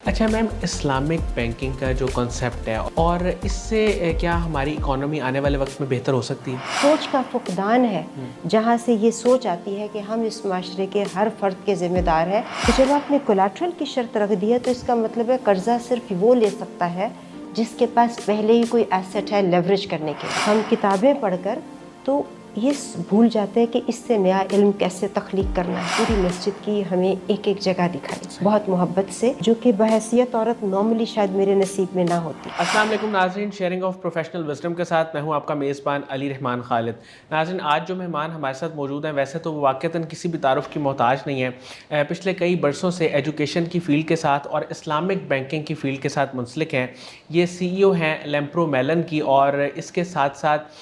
اچھا میم، Islamic banking کا جو کنسیپٹ ہے اور اس سے کیا ہماری اکانومی آنے والے وقت میں بہتر ہو سکتی ہے؟ سوچ کا فقدان ہے، جہاں سے یہ سوچ آتی ہے کہ ہم اس معاشرے کے ہر فرد کے ذمہ دار ہیں۔ تو جب آپ نے کولیٹرل کی شرط رکھ دی ہے تو اس کا مطلب ہے قرضہ صرف وہ لے سکتا ہے جس کے پاس پہلے ہی کوئی ایسٹ ہے لیوریج کرنے کے۔ ہم کتابیں پڑھ کر تو یہ بھول جاتے ہیں کہ اس سے نیا علم کیسے تخلیق کرنا ہے۔ پوری مسجد کی ہمیں ایک ایک جگہ دکھائی بہت محبت سے، جو کہ بحیثیت عورت نارملی شاید میرے نصیب میں نہ ہوتی۔ السلام علیکم ناظرین، شیئرنگ آف پروفیشنل وزڈم کے ساتھ میں ہوں آپ کا میزبان علی رحمان خالد۔ ناظرین، آج جو مہمان ہمارے ساتھ موجود ہیں ویسے تو وہ واقعتاً کسی بھی تعارف کی محتاج نہیں ہے، پچھلے کئی برسوں سے ایجوکیشن کی فیلڈ کے ساتھ اور اسلامک بینکنگ کی فیلڈ کے ساتھ منسلک ہیں۔ یہ CEO ہیں لیمپرو میلن کی، اور اس کے ساتھ ساتھ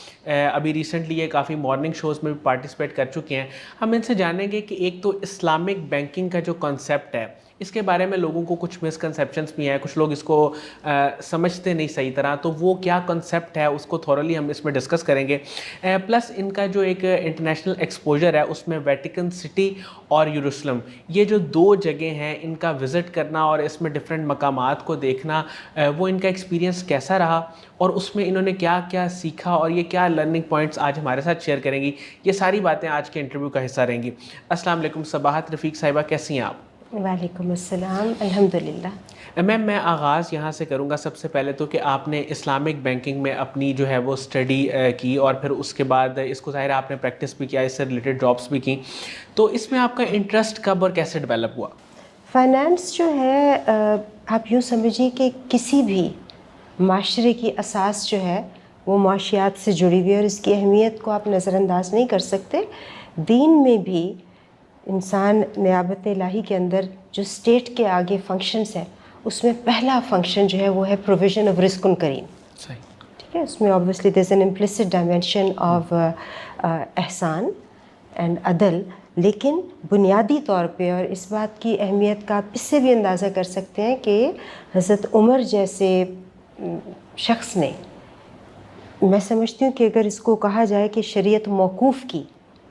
ابھی ریسنٹلی یہ کافی مارننگ شوز میں بھی پارٹیسپیٹ کر چکے ہیں۔ ہم ان سے جانیں گے کہ ایک تو اسلامک بینکنگ کا جو کنسیپٹ ہے اس کے بارے میں لوگوں کو کچھ مسکنسیپشنس بھی ہیں، کچھ لوگ اس کو سمجھتے نہیں صحیح طرح، تو وہ کیا کنسیپٹ ہے اس کو تھورلی ہم اس میں ڈسکس کریں گے۔ پلس ان کا جو ایک انٹرنیشنل ایکسپوجر ہے اس میں ویٹیکن سٹی اور یروشلم، یہ جو دو جگہ ہیں ان کا وزٹ کرنا اور اس میں ڈفرینٹ مقامات کو دیکھنا، وہ ان کا ایکسپیرینس کیسا رہا اور اس میں انہوں نے کیا کیا سیکھا اور یہ کیا لرننگ پوائنٹس آج ہمارے ساتھ شیئر کریں گی، یہ ساری باتیں آج کے انٹرویو کا حصہ رہیں گی۔ السلام علیکم صباحت رفیق صاحبہ، کیسی ہیں آپ؟ وعلیکم السلام، الحمدللہ۔ میم، میں آغاز یہاں سے کروں گا سب سے پہلے تو کہ آپ نے اسلامک بینکنگ میں اپنی جو ہے وہ اسٹڈی کی اور پھر اس کے بعد اس کو ظاہر آپ نے پریکٹس بھی کیا، اس سے ریلیٹڈ جابس بھی کی، تو اس میں آپ کا انٹرسٹ کب اور کیسے ڈیولپ ہوا؟ فائنانس جو ہے، آپ یوں سمجھیے کہ کسی بھی معاشرے کی اساس جو ہے وہ معاشیات سے جڑی ہوئی ہے اور اس کی اہمیت کو آپ نظر انداز نہیں کر سکتے۔ دین میں بھی انسان نیابت الہی کے اندر جو اسٹیٹ کے آگے فنکشنز ہیں اس میں پہلا فنکشن جو ہے وہ ہے پروویژن آف رزق کریم۔ صحیح، ٹھیک ہے، اس میں obviously there's an implicit dimension of احسان اینڈ عدل، لیکن بنیادی طور پہ، اور اس بات کی اہمیت کا آپ اس سے بھی اندازہ کر سکتے ہیں کہ حضرت عمر جیسے شخص نے، میں سمجھتی ہوں کہ اگر اس کو کہا جائے کہ شریعت موقوف کی،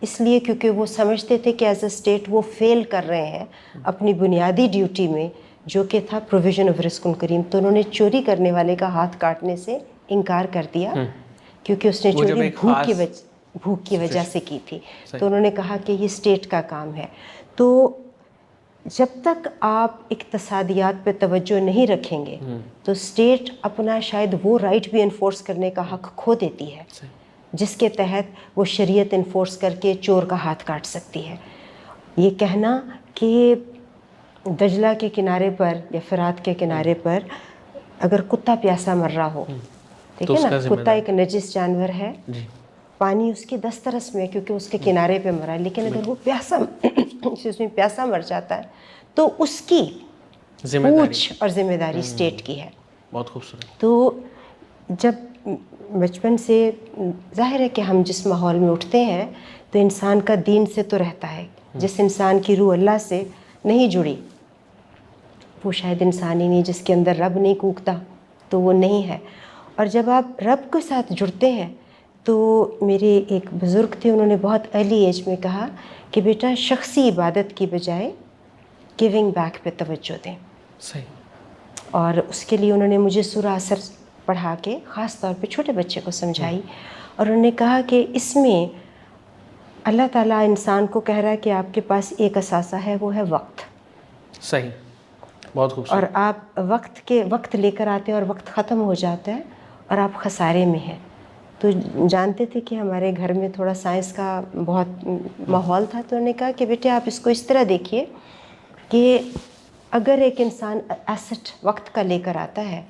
اس لیے کیونکہ وہ سمجھتے تھے کہ ایز اے اسٹیٹ وہ فیل کر رہے ہیں اپنی بنیادی ڈیوٹی میں، جو کہ تھا پروویژن آف رزق کریم، تو انہوں نے چوری کرنے والے کا ہاتھ کاٹنے سے انکار کر دیا، کیونکہ اس نے چوری بھوک کی وجہ سے کی تھی۔ تو انہوں نے کہا کہ یہ اسٹیٹ کا کام ہے۔ تو جب تک آپ اقتصادیات پہ توجہ نہیں رکھیں گے تو اسٹیٹ اپنا شاید وہ رائٹ بھی انفورس کرنے کا حق کھو دیتی ہے جس کے تحت وہ شریعت انفورس کر کے چور کا ہاتھ کاٹ سکتی ہے۔ یہ کہنا کہ دجلہ کے کنارے پر یا فرات کے کنارے پر اگر کتا پیاسا مر رہا ہو، ٹھیک ہے نا، کتا ایک نجس جانور ہے، پانی اس کی دسترس میں کیونکہ اس کے کنارے پہ مرا ہے، لیکن اگر وہ پیاسا مر جاتا ہے تو اس کی پوچھ اور ذمہ داری اسٹیٹ کی ہے۔ بہت خوبصورت۔ تو جب بچپن سے ظاہر ہے کہ ہم جس ماحول میں اٹھتے ہیں تو انسان کا دین سے تو رہتا ہے، جس انسان کی روح اللہ سے نہیں جڑی وہ شاید انسان ہی نہیں، جس کے اندر رب نہیں کوکتا تو وہ نہیں ہے۔ اور جب آپ رب کے ساتھ جڑتے ہیں تو میرے ایک بزرگ تھے، انہوں نے بہت ارلی ایج میں کہا کہ بیٹا شخصی عبادت کی بجائے گیونگ بیک پہ توجہ دیں۔ صحیح۔ اور اس کے لیے انہوں نے مجھے سورہ عصر پڑھا کے خاص طور پہ چھوٹے بچے کو سمجھائی، اور انہوں نے کہا کہ اس میں اللہ تعالیٰ انسان کو کہہ رہا ہے کہ آپ کے پاس ایک اثاثہ ہے، وہ ہے وقت۔ صحیح، بہت خوبصورت۔ اور آپ وقت لے کر آتے ہیں اور وقت ختم ہو جاتا ہے اور آپ خسارے میں ہیں۔ تو جانتے تھے کہ ہمارے گھر میں تھوڑا سائنس کا بہت ماحول تھا، تو انہوں نے کہا کہ بیٹے آپ اس کو اس طرح دیکھیے کہ اگر ایک انسان ایسٹ وقت کا لے کر آتا ہے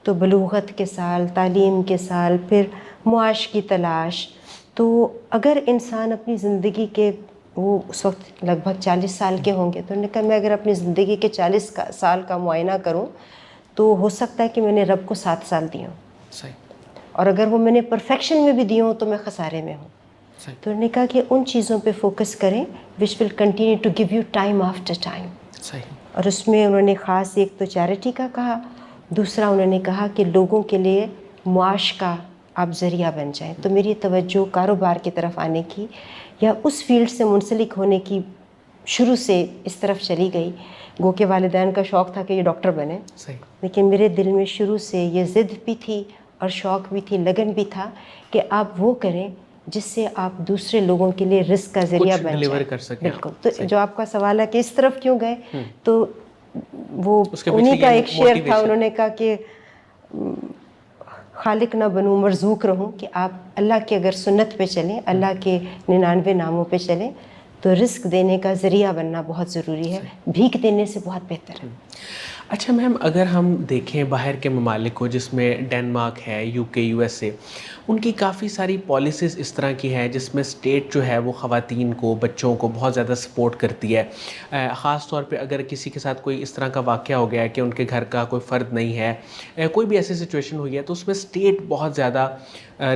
تو بلوغت کے سال، تعلیم کے سال، پھر معاش کی تلاش، تو اگر انسان اپنی زندگی کے، وہ اس وقت لگ بھگ 40 سال کے ہوں گے، تو انہوں نے کہا میں اگر اپنی زندگی کے 40 سال کا معائنہ کروں تو ہو سکتا ہے کہ میں نے رب کو 7 سال دی ہوں، صحیح، اور اگر وہ میں نے پرفیکشن میں بھی دی ہوں تو میں خسارے میں ہوں۔ صحیح، تو انہوں نے کہا کہ ان چیزوں پہ فوکس کریں which will continue to give you time after time۔ صحیح، اور اس میں انہوں نے خاص ایک تو چیریٹی کا کہا، دوسرا انہوں نے کہا کہ لوگوں کے لیے معاش کا آپ ذریعہ بن جائیں۔ تو میری توجہ کاروبار کی طرف آنے کی یا اس فیلڈ سے منسلک ہونے کی شروع سے اس طرف چلی گئی۔ گو کہ والدین کا شوق تھا کہ یہ ڈاکٹر بنے، صحیح. لیکن میرے دل میں شروع سے یہ ضد بھی تھی اور شوق بھی تھی، لگن بھی تھا کہ آپ وہ کریں جس سے آپ دوسرے لوگوں کے لیے رزق کا ذریعہ بن ڈلیور جائیں. کر سکیں. بالکل. تو جو آپ کا سوال ہے کہ اس طرف کیوں گئے، تو وہ اس کے انہی پیچھے کا یہ ایک شعر تھا، motivation. انہوں نے کہا کہ خالق نہ بنوں مرزوق رہوں، کہ آپ اللہ کے اگر سنت پہ چلیں، اللہ کے 99 ناموں پہ چلیں تو رزق دینے کا ذریعہ بننا بہت ضروری ہے، بھیک دینے سے بہت بہتر ہے. اچھا میم، اگر ہم دیکھیں باہر کے ممالک کو جس میں ڈینمارک ہے، یو کے، یو ایس اے، ان کی کافی ساری پالیسیز اس طرح کی ہے جس میں اسٹیٹ جو ہے وہ خواتین کو، بچوں کو بہت زیادہ سپورٹ کرتی ہے. خاص طور پہ اگر کسی کے ساتھ کوئی اس طرح کا واقعہ ہو گیا ہے کہ ان کے گھر کا کوئی فرد نہیں ہے، کوئی بھی ایسی سچویشن ہوئی ہے، تو اس میں اسٹیٹ بہت زیادہ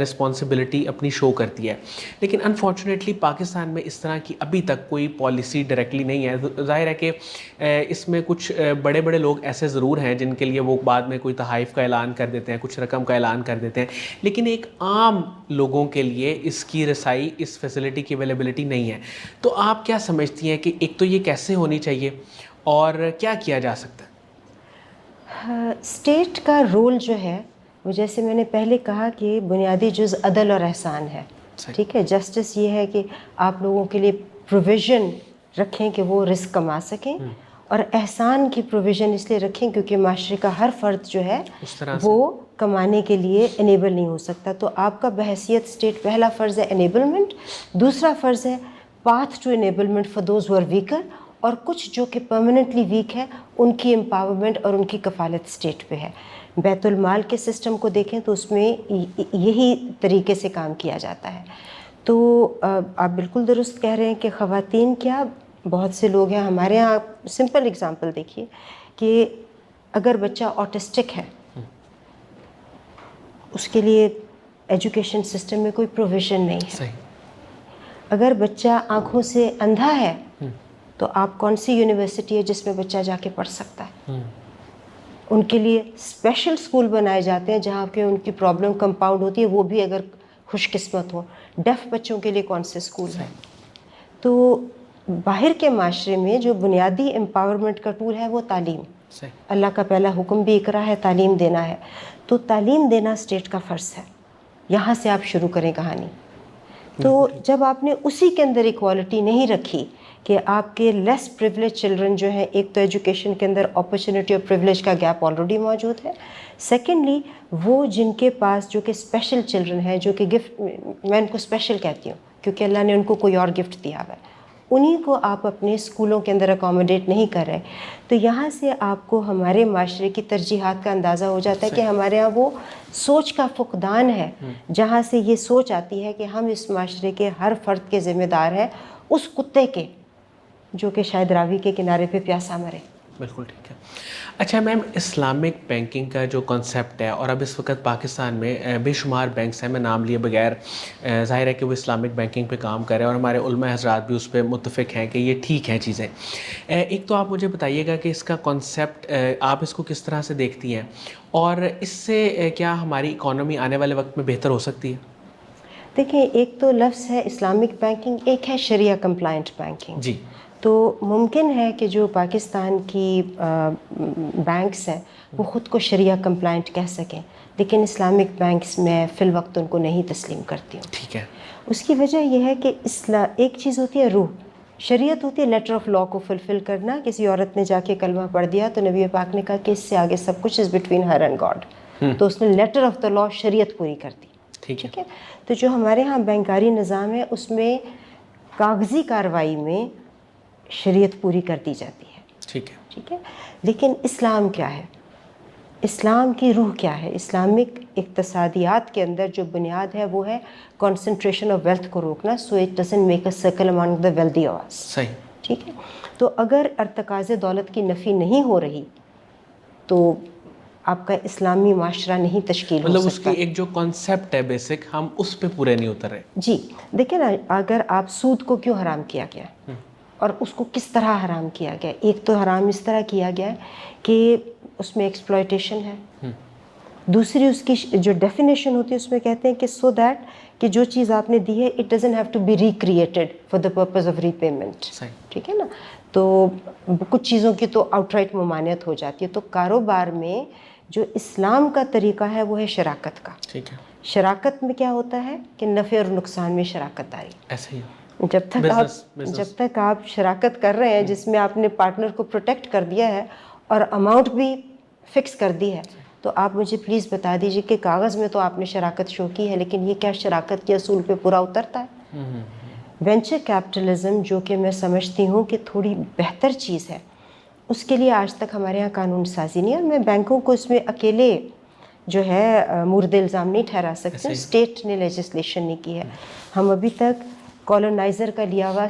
رسپانسبلٹی اپنی شو کرتی ہے. لیکن انفارچونیٹلی پاکستان میں اس طرح کی ابھی تک کوئی پالیسی ڈائریکٹلی نہیں ہے. ظاہر ہے کہ اس میں کچھ بڑے بڑے لوگ ایسے ضرور ہیں جن کے لیے وہ بعد میں کوئی تحائف کا اعلان کر دیتے ہیں، کچھ رقم کا اعلان کر دیتے ہیں، لیکن ایک عام لوگوں کے لیے اس کی رسائی، اس فیسلٹی کی اویلیبلٹی نہیں ہے. تو آپ کیا سمجھتی ہیں کہ ایک تو یہ کیسے ہونی چاہیے اور کیا کیا جا سکتا ہے؟ اسٹیٹ کا رول جو ہے وہ، جیسے میں نے پہلے کہا کہ بنیادی جز عدل اور احسان ہے. ٹھیک ہے. جسٹس یہ ہے کہ آپ لوگوں کے لیے پروویژن رکھیں کہ وہ رزق کما سکیں، اور احسان کی پروویژن اس لیے رکھیں کیونکہ معاشرے کا ہر فرد جو ہے وہ کمانے کے لیے انیبل نہیں ہو سکتا. تو آپ کا بحیثیت اسٹیٹ پہلا فرض ہے انیبلمنٹ، دوسرا فرض ہے path to enablement for those who are weaker, اور کچھ جو کہ پرماننٹلی ویک ہے ان کی امپاورمنٹ اور ان کی کفالت اسٹیٹ پہ ہے. بیت المال کے سسٹم کو دیکھیں تو اس میں یہی طریقے سے کام کیا جاتا ہے. تو آپ بالکل درست کہہ رہے ہیں کہ خواتین کیا، بہت سے لوگ ہیں ہمارے ہاں. سمپل اگزامپل دیکھیے کہ اگر بچہ آٹسٹک ہے، اس کے لیے ایجوکیشن سسٹم میں کوئی پروویژن نہیں ہے. اگر بچہ آنکھوں سے اندھا ہے تو آپ کون سی یونیورسٹی ہے جس میں بچہ جا کے پڑھ سکتا ہے؟ ان کے لیے اسپیشل اسکول بنائے جاتے ہیں جہاں پہ ان کی پرابلم کمپاؤنڈ ہوتی ہے، وہ بھی اگر خوش قسمت ہو. ڈیف بچوں کے لیے کون سے اسکول ہیں؟ تو باہر کے معاشرے میں جو بنیادی امپاورمنٹ کا ٹول ہے وہ تعلیم. اللہ کا پہلا حکم بھی اقرا ہے، تعلیم دینا ہے. تو تعلیم دینا اسٹیٹ کا فرض ہے. یہاں سے آپ شروع کریں کہانی. تو جب آپ نے اسی کے اندر ایکوالٹی نہیں رکھی کہ آپ کے لیس پریولیج چلڈرن جو ہیں، ایک تو ایجوکیشن کے اندر اپرچونٹی اور پریولیج کا گیپ آلریڈی موجود ہے. سیکنڈلی وہ جن کے پاس جو کہ اسپیشل چلڈرن ہے، جو کہ گفٹ، میں ان کو اسپیشل کہتی ہوں کیونکہ اللہ نے ان کو کوئی اور گفٹ دیا ہوا ہے، انہی کو آپ اپنے اسکولوں کے اندر اکوموڈیٹ نہیں کر رہے. تو یہاں سے آپ کو ہمارے معاشرے کی ترجیحات کا اندازہ ہو جاتا ہے کہ ہمارے یہاں وہ سوچ کا فقدان ہے جہاں سے یہ سوچ آتی ہے کہ ہم اس معاشرے کے ہر فرد کے ذمہ دار ہیں، اس کتے کے جو کہ شاید راوی کے کنارے پہ پیاسا مرے. بالکل ٹھیک ہے. اچھا میم، اسلامک بینکنگ کا جو کنسیپٹ ہے، اور اب اس وقت پاکستان میں بے شمار بینکس ہیں، میں نام لیے بغیر ظاہر ہے کہ وہ اسلامک بینکنگ پہ کام کر رہے ہیں، اور ہمارے علماء حضرات بھی اس پہ متفق ہیں کہ یہ ٹھیک ہیں چیزیں. ایک تو آپ مجھے بتائیے گا کہ اس کا کنسیپٹ آپ اس کو کس طرح سے دیکھتی ہیں، اور اس سے کیا ہماری اکانومی آنے والے وقت میں بہتر ہو سکتی ہے؟ دیکھیں، ایک تو لفظ ہے اسلامک بینکنگ، ایک ہے شریعہ کمپلائنٹ بینکنگ. جی. تو ممکن ہے کہ جو پاکستان کی بینکس ہیں وہ خود کو شریعہ کمپلائنٹ کہہ سکیں، لیکن اسلامک بینکس میں فی الوقت ان کو نہیں تسلیم کرتی ہوں. ٹھیک ہے. اس کی وجہ یہ ہے کہ ایک چیز ہوتی ہے روح، شریعت ہوتی ہے لیٹر آف لا کو فلفل کرنا. کسی عورت نے جا کے کلمہ پڑھ دیا تو نبی پاک نے کہا کہ اس سے آگے سب کچھ is between Hare and God. تو اس نے لیٹر آف دا لا، شریعت پوری کر دی. ٹھیک ہے. تو جو ہمارے ہاں بینکاری نظام ہے اس میں کاغذی کارروائی میں شریعت پوری کر دی جاتی ہے. ٹھیک ہے. ٹھیک ہے. لیکن اسلام کیا ہے؟ اسلام کی روح کیا ہے؟ اسلامک اقتصادیات کے اندر جو بنیاد ہے وہ ہے کنسنٹریشن آف ویلتھ کو روکنا، so it doesn't make a circle among the wealthy of us. صحیح. ٹھیک ہے. تو اگر ارتکاز دولت کی نفی نہیں ہو رہی تو آپ کا اسلامی معاشرہ نہیں تشکیل ہو مطلب سکتا. اس کی ایک جو کانسیپٹ ہے بیسک، ہم اس پہ پورے نہیں اتر رہے. جی دیکھیں نا، اگر آپ سود کو کیوں حرام کیا گیا اور اس کو کس طرح حرام کیا گیا؟ ایک تو حرام اس طرح کیا گیا ہے کہ اس میں ایکسپلائٹیشن ہے، دوسری اس کی جو ڈیفینیشن ہوتی ہے اس میں کہتے ہیں کہ سو دیٹ کہ جو چیز آپ نے دی ہے it doesn't have to be recreated for the purpose of repayment. ٹھیک ہے نا. تو کچھ چیزوں کی تو آؤٹ رائٹ ممانعت ہو جاتی ہے. تو کاروبار میں جو اسلام کا طریقہ ہے وہ ہے شراکت کا. ٹھیک ہے. شراکت میں کیا ہوتا ہے کہ نفع اور نقصان میں شراکت داری. ایسے ہی جب تک آپ شراکت کر رہے ہیں جس میں آپ نے پارٹنر کو پروٹیکٹ کر دیا ہے اور اماؤنٹ بھی فکس کر دی ہے, تو آپ مجھے پلیز بتا دیجیے کہ کاغذ میں تو آپ نے شراکت شو کی ہے لیکن یہ کیا شراکت کے اصول پہ پورا اترتا ہے؟ وینچر کیپٹلزم جو کہ میں سمجھتی ہوں کہ تھوڑی بہتر چیز ہے, اس کے لیے آج تک ہمارے یہاں قانون سازی نہیں ہے, اور میں بینکوں کو اس میں اکیلے جو ہے مورد الزام نہیں ٹھہرا سکتے. اسٹیٹ نے لیجسلیشن نہیں کی ہے. ہم ابھی تک کالونائزر کا لیا ہوا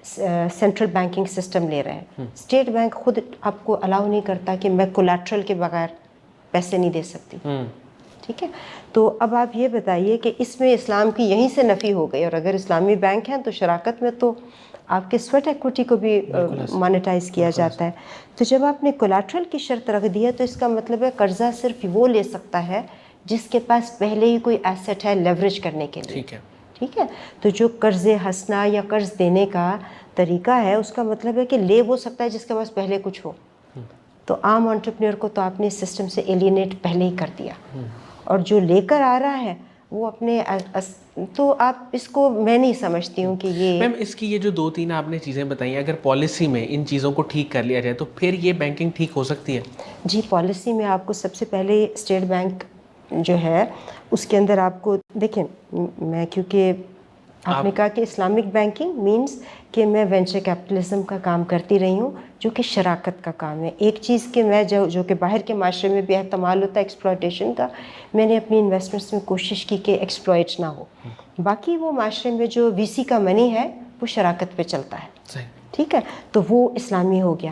سینٹرل بینکنگ سسٹم لے رہے ہیں. اسٹیٹ بینک خود آپ کو الاؤ نہیں کرتا کہ میں کولیٹرل کے بغیر پیسے نہیں دے سکتی. ٹھیک ہے. تو اب آپ یہ بتائیے کہ اس میں اسلام کی یہیں سے نفی ہو گئی, اور اگر اسلامی بینک ہیں تو شراکت میں تو آپ کے سویٹ ایکوٹی کو بھی مانیٹائز کیا جاتا ہے. تو جب آپ نے کولیٹرل کی شرط رکھ دی ہے تو اس کا مطلب ہے قرضہ صرف وہ لے سکتا ہے جس کے پاس پہلے ہی کوئی ایسٹ ہے لیوریج کرنے کے لیے. ٹھیک ہے. تو جو قرض ہنسنا یا قرض دینے کا طریقہ ہے اس کا مطلب ہے کہ لے وہ سکتا ہے جس کے پاس پہلے کچھ ہو. تو عام انٹرپرینور کو تو آپ نے سسٹم سے ایلینیٹ پہلے ہی کر دیا, اور جو لے کر آ رہا ہے وہ اپنے تو آپ اس کو میں نہیں سمجھتی ہوں کہ یہ میم اس کی یہ جو 2-3 آپ نے چیزیں بتائی ہیں, اگر پالیسی میں ان چیزوں کو ٹھیک کر لیا جائے تو پھر یہ بینکنگ ٹھیک ہو سکتی ہے؟ جی, پالیسی میں آپ کو سب سے پہلے اسٹیٹ بینک جو ہے اس کے اندر آپ کو دیکھیں, میں کیونکہ آپ نے کہا کہ اسلامک بینکنگ مینس کہ میں وینچر کیپٹلزم کا کام کرتی رہی ہوں جو کہ شراکت کا کام ہے. ایک چیز کہ میں جو کہ باہر کے معاشرے میں بھی احتمال ہوتا ہے ایکسپلائٹیشن کا, میں نے اپنی انویسٹمنٹس میں کوشش کی کہ ایکسپلائٹ نہ ہو. باقی وہ معاشرے میں جو وی سی کا منی ہے وہ شراکت پہ چلتا ہے. ٹھیک ہے. تو وہ اسلامی ہو گیا.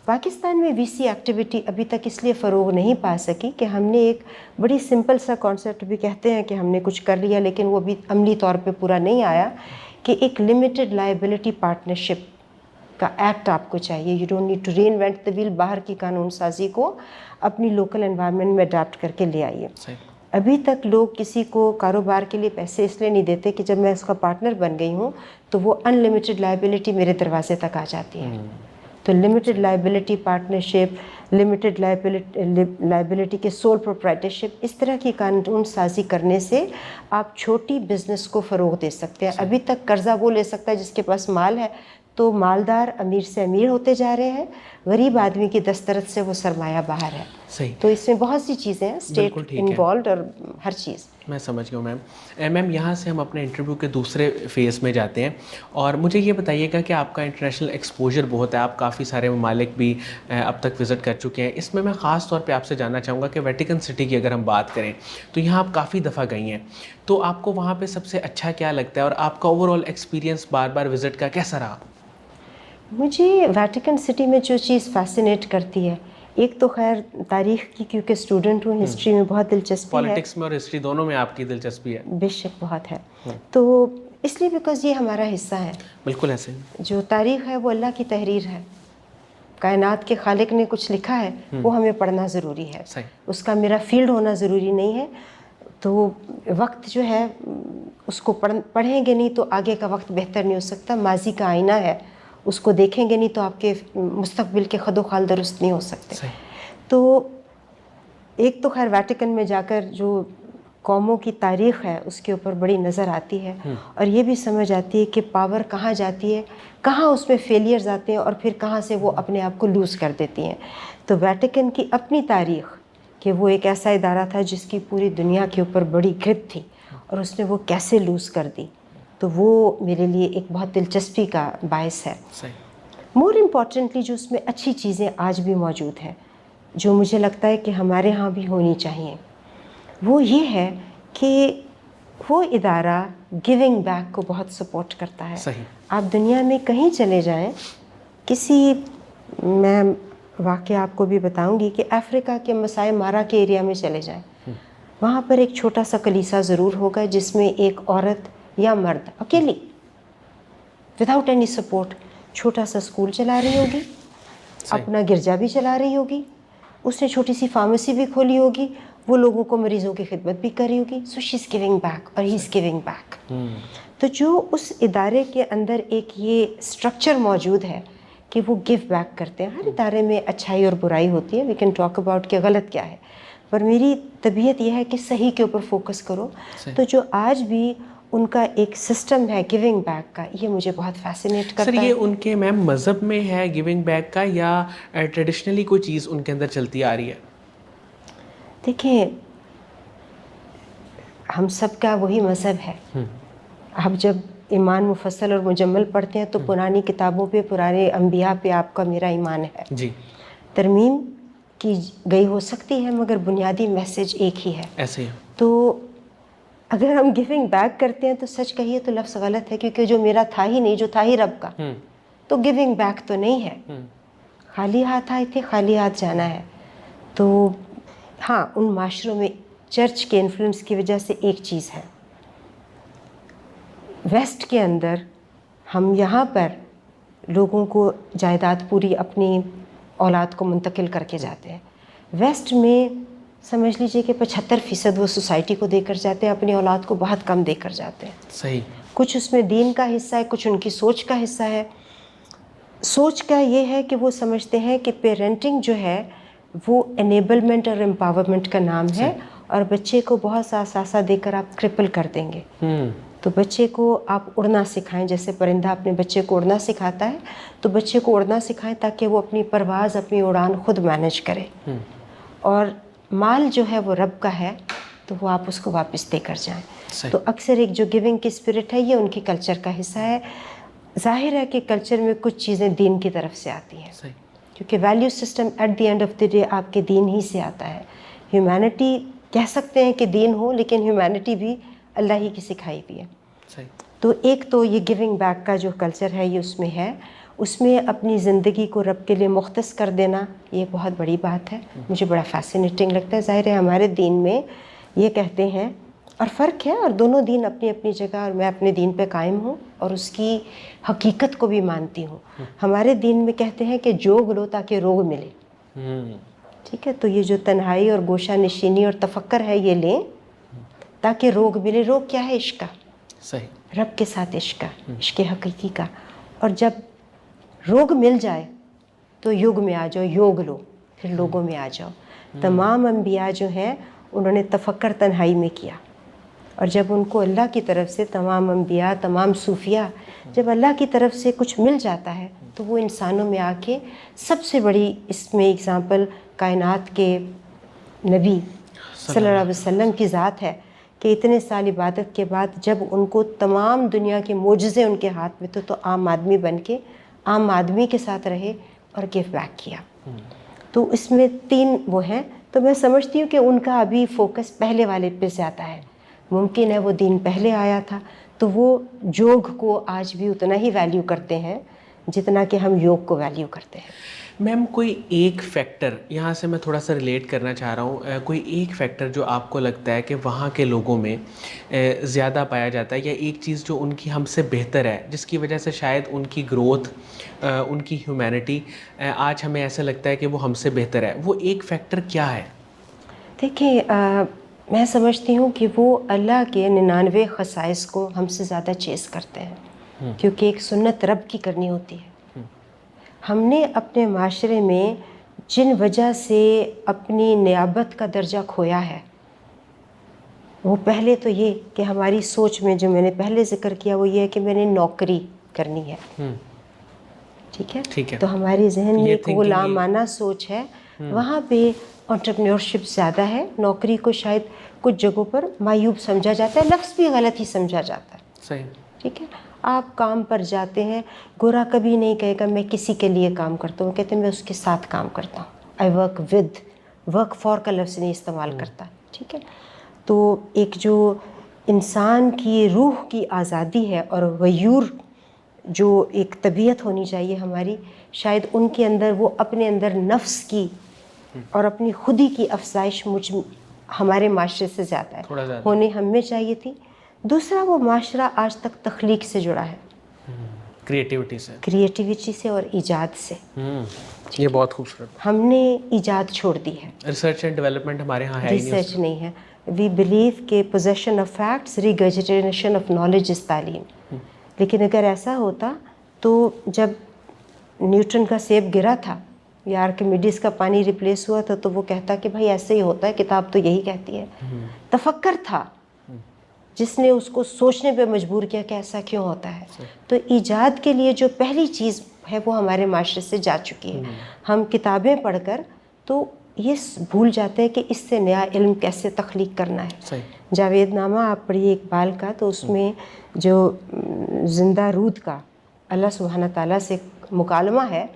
پاکستان میں وی سی ایکٹیویٹی ابھی تک اس لیے فروغ نہیں پا سکی کہ ہم نے ایک بڑی سمپل سا کانسیپٹ بھی کہتے ہیں کہ ہم نے کچھ کر لیا لیکن وہ بھی عملی طور پہ پورا نہیں آیا, کہ ایک لمیٹڈ لائبلٹی پارٹنرشپ کا ایکٹ آپ کو چاہیے. You don't need to reinvent the wheel. باہر کی قانون سازی کو اپنی لوکل انوائرمنٹ میں اڈاپٹ کر کے لے آئیے. ابھی تک لوگ کسی کو کاروبار کے لیے پیسے اس لیے نہیں دیتے کہ جب میں اس کا پارٹنر بن گئی ہوں تو وہ ان لمیٹڈ لائبلٹی میرے دروازے تک آ جاتی ہے. تو limited liability partnership, limited liability کے سول پروپرائٹرشپ, اس طرح کی قانون سازی کرنے سے آپ چھوٹی بزنس کو فروغ دے سکتے ہیں. ابھی تک قرضہ وہ لے سکتا ہے جس کے پاس مال ہے, تو مالدار امیر سے امیر ہوتے جا رہے ہیں, غریب آدمی کی دسترس سے وہ سرمایہ باہر ہے. تو اس میں بہت سی چیزیں ہیں, اسٹیٹ انوالوڈ اور ہر چیز. میں سمجھ گیا میم. میم یہاں سے ہم اپنے انٹرویو کے دوسرے فیز میں جاتے ہیں, اور مجھے یہ بتائیے گا کہ آپ کا انٹرنیشنل ایکسپوجر بہت ہے, آپ کافی سارے ممالک بھی اب تک وزٹ کر چکے ہیں. اس میں خاص طور پہ آپ سے جاننا چاہوں گا کہ ویٹیکن سٹی کی اگر ہم بات کریں تو یہاں آپ کافی دفعہ گئی ہیں, تو آپ کو وہاں پہ سب سے اچھا کیا لگتا ہے اور آپ کا اوور آل ایکسپیرینس بار بار وزٹ کا کیسا رہا؟ مجھے ویٹیکن سٹی میں جو چیز فیسینیٹ کرتی ہے, ایک تو خیر تاریخ کی, کیونکہ اسٹوڈنٹ ہوں, ہسٹری میں بہت دلچسپی ہے. پالیٹکس میں اور ہسٹری دونوں میں آپ کی دلچسپی ہے؟ بے شک بہت ہے. تو اس لیے بیکاز یہ ہمارا حصہ ہے. بالکل ایسے. جو تاریخ ہے وہ اللہ کی تحریر ہے. کائنات کے خالق نے کچھ لکھا ہے, وہ ہمیں پڑھنا ضروری ہے. اس کا میرا فیلڈ ہونا ضروری نہیں ہے. تو وقت جو ہے اس کو پڑھیں گے نہیں تو آگے کا وقت بہتر نہیں ہو سکتا. ماضی کا آئینہ ہے, اس کو دیکھیں گے نہیں تو آپ کے مستقبل کے خد و خال درست نہیں ہو سکتے. تو ایک تو خیر ویٹیکن میں جا کر جو قوموں کی تاریخ ہے اس کے اوپر بڑی نظر آتی ہے, اور یہ بھی سمجھ آتی ہے کہ پاور کہاں جاتی ہے, کہاں اس میں فیلیئرز آتے ہیں, اور پھر کہاں سے وہ اپنے آپ کو لوز کر دیتی ہیں. تو ویٹیکن کی اپنی تاریخ کہ وہ ایک ایسا ادارہ تھا جس کی پوری دنیا کے اوپر بڑی گرپ تھی, اور اس نے وہ کیسے لوز کر دی, تو وہ میرے لیے ایک بہت دلچسپی کا باعث ہے. مور امپورٹنٹلی جو اس میں اچھی چیزیں آج بھی موجود ہیں جو مجھے لگتا ہے کہ ہمارے ہاں بھی ہونی چاہیے, وہ یہ ہے کہ وہ ادارہ گیونگ بیک کو بہت سپورٹ کرتا ہے. آپ دنیا میں کہیں چلے جائیں, میں واقعہ آپ کو بھی بتاؤں گی کہ افریقہ کے مسائے مارا کے ایریا میں چلے جائیں, وہاں پر ایک چھوٹا سا کلیسا ضرور ہوگا جس میں ایک عورت یا مرد اکیلی وداؤٹ اینی سپورٹ چھوٹا سا اسکول چلا رہی ہوگی, اپنا گرجا بھی چلا رہی ہوگی, اس نے چھوٹی سی فارمیسی بھی کھولی ہوگی, وہ لوگوں کو مریضوں کی خدمت بھی کری ہوگی, سو شی از گیونگ بیک اور ہی از گیونگ بیک. تو جو اس ادارے کے اندر ایک یہ اسٹرکچر موجود ہے کہ وہ گیو بیک کرتے ہیں. ہر ادارے میں اچھائی اور برائی ہوتی ہے, وی کین ٹاک اباؤٹ کہ غلط کیا ہے, پر میری طبیعت یہ ہے کہ صحیح کے اوپر فوکس کرو. تو جو آج بھی ان کا ایک سسٹم ہے گیونگ بیک کا, یہ مجھے بہت فیسینیٹ کرتا ہے. سر یہ ان کے میم مذہب میں ہے گیونگ بیک کا, یا ٹریڈیشنلی کوئی چیز ان کے اندر چلتی آ رہی ہے؟ دیکھیں, ہم سب کا وہی مذہب ہے. آپ جب ایمان مفصل اور مجمل پڑھتے ہیں تو پرانی کتابوں پہ, پرانے انبیاء پہ آپ کا میرا ایمان ہے. جی. ترمیم کی گئی ہو سکتی ہے مگر بنیادی میسج ایک ہی ہے. ایسے ہی. تو اگر ہم گیونگ بیک کرتے ہیں تو سچ کہیے تو لفظ غلط ہے, کیونکہ جو میرا تھا ہی نہیں, جو تھا ہی رب کا, تو گیونگ بیک تو نہیں ہے. خالی ہاتھ آئے تھے, خالی ہاتھ جانا ہے. تو ہاں, ان معاشروں میں چرچ کے انفلوئنس کی وجہ سے ایک چیز ہے, ویسٹ کے اندر ہم یہاں پر لوگوں کو جائیداد پوری اپنی اولاد کو منتقل کر کے جاتے ہیں. ویسٹ میں سمجھ لیجئے کہ 75% وہ سوسائٹی کو دے کر جاتے ہیں, اپنی اولاد کو بہت کم دے کر جاتے ہیں. صحیح. کچھ اس میں دین کا حصہ ہے, کچھ ان کی سوچ کا حصہ ہے. سوچ کا یہ ہے کہ وہ سمجھتے ہیں کہ پیرنٹنگ جو ہے وہ انیبلمنٹ اور امپاورمنٹ کا نام ہے, اور بچے کو بہت سا اثاثہ دے کر آپ کرپل کر دیں گے. تو بچے کو آپ اڑنا سکھائیں, جیسے پرندہ اپنے بچے کو اڑنا سکھاتا ہے, تو بچے کو اڑنا سکھائیں تاکہ وہ اپنی پرواز, اپنی اڑان خود مینیج کرے. اور مال جو ہے وہ رب کا ہے, تو وہ آپ اس کو واپس دے کر جائیں. تو اکثر ایک جو گیونگ کی اسپرٹ ہے یہ ان کی کلچر کا حصہ ہے. ظاہر ہے کہ کلچر میں کچھ چیزیں دین کی طرف سے آتی ہیں, کیونکہ value system at the end of the day آپ کے دین ہی سے آتا ہے. ہیومینٹی کہہ سکتے ہیں کہ دین ہو, لیکن ہیومینٹی بھی اللہ ہی کی سکھائی بھی ہے. تو ایک تو یہ گیونگ بیک کا جو کلچر ہے یہ اس میں ہے. اس میں اپنی زندگی کو رب کے لیے مختص کر دینا یہ بہت بڑی بات ہے, مجھے بڑا فیسینیٹنگ لگتا ہے. ظاہر ہے ہمارے دین میں یہ کہتے ہیں, اور فرق ہے, اور دونوں دین اپنی اپنی جگہ, اور میں اپنے دین پہ قائم ہوں اور اس کی حقیقت کو بھی مانتی ہوں. ہمارے دین میں کہتے ہیں کہ جوگ لو تاکہ روگ ملے. ٹھیک ہے, تو یہ جو تنہائی اور گوشہ نشینی اور تفکر ہے یہ لیں تاکہ روگ ملے. روگ کیا ہے؟ عشق کا. صحیح. رب کے ساتھ عشق کا, عشق حقیقی کا. اور جب روگ مل جائے تو یوگ میں آ جاؤ, یوگ لو, پھر لوگوں میں آ جاؤ. تمام انبیاء جو ہیں انہوں نے تفکر تنہائی میں کیا, اور جب ان کو اللہ کی طرف سے, تمام انبیاء, تمام صوفیاء, جب اللہ کی طرف سے کچھ مل جاتا ہے تو وہ انسانوں میں آ کے سب سے بڑی اس میں اگزامپل کائنات کے نبی صلی اللہ علیہ وسلم کی ذات ہے, کہ اتنے سال عبادت کے بعد جب ان کو تمام دنیا کے معجزے ان کے ہاتھ میں تھے تو عام آدمی بن کے عام آدمی کے ساتھ رہے اور گیو بیک کیا. تو اس میں 3 وہ ہیں. تو میں سمجھتی ہوں کہ ان کا ابھی فوکس پہلے والے پہ زیادہ ہے. ممکن ہے وہ دین پہلے آیا تھا تو وہ جوگ کو آج بھی اتنا ہی ویلیو کرتے ہیں جتنا کہ ہم یوگ کو ویلیو کرتے ہیں. میم کوئی ایک فیکٹر, یہاں سے میں تھوڑا سا ریلیٹ کرنا چاہ رہا ہوں, کوئی ایک فیکٹر جو آپ کو لگتا ہے کہ وہاں کے لوگوں میں زیادہ پایا جاتا ہے, یا ایک چیز جو ان کی ہم سے بہتر ہے جس کی وجہ سے شاید ان کی گروتھ, ان کی ہیومینٹی آج ہمیں ایسا لگتا ہے کہ وہ ہم سے بہتر ہے, وہ ایک فیکٹر کیا ہے؟ دیکھیں, میں سمجھتی ہوں کہ وہ اللہ کے 99 خصائص کو ہم سے زیادہ چیز کرتے ہیں, کیونکہ ایک سنت رب کی کرنی ہوتی ہے. ہم نے اپنے معاشرے میں جن وجہ سے اپنی نیابت کا درجہ کھویا ہے, وہ پہلے تو یہ کہ ہماری سوچ میں جو میں نے پہلے ذکر کیا وہ یہ ہے کہ میں نے نوکری کرنی ہے. ٹھیک ہے, تو ہمارے ذہن میں ایک غلامانہ سوچ ہے, وہاں پہ انٹرپرینیورشپ زیادہ ہے. نوکری کو شاید کچھ جگہوں پر معیوب سمجھا جاتا ہے, لفظ بھی غلط ہی سمجھا جاتا ہے. صحیح. ٹھیک ہے, آپ کام پر جاتے ہیں, گورا کبھی نہیں کہے گا میں کسی کے لیے کام کرتا ہوں, کہتے ہیں میں اس کے ساتھ کام کرتا ہوں. I work with, work for کا لفظ نہیں استعمال کرتا. ٹھیک ہے, تو ایک جو انسان کی روح کی آزادی ہے اور غیور جو ایک طبیعت ہونی چاہیے ہماری, شاید ان کے اندر وہ اپنے اندر نفس کی اور اپنی خودی کی افزائش ہمارے معاشرے سے زیادہ ہے, ہونے ہم میں چاہیے تھی. دوسرا, وہ معاشرہ آج تک تخلیق سے جڑا ہے. کریٹیوٹی سے اور ایجاد سے. یہ بہت خوبصورت. ہم نے ایجاد چھوڑ دی ہے, ریسرچ اینڈ ڈیولپمنٹ ہمارے یہاں ہے ہی نہیں. ریسرچ نہیں ہے. وی بلیو کہ position of facts, regurgitation of knowledge is تعلیم. لیکن اگر ایسا ہوتا تو جب نیوٹن کا سیب گرا تھا یا آرکیمیڈس کا پانی ریپلیس ہوا تھا تو وہ کہتا کہ بھائی ایسے ہی ہوتا ہے, کتاب تو یہی کہتی ہے. تفکر تھا جس نے اس کو سوچنے پہ مجبور کیا کہ ایسا کیوں ہوتا ہے. تو ایجاد کے لیے جو پہلی چیز ہے وہ ہمارے معاشرے سے جا چکی ہے. ہم کتابیں پڑھ کر تو یہ بھول جاتے ہیں کہ اس سے نیا علم کیسے تخلیق کرنا ہے. جاوید نامہ آپ پڑھیے اقبال کا, تو اس میں جو زندہ رود کا اللہ سبحانہ تعالیٰ سے مکالمہ ہے,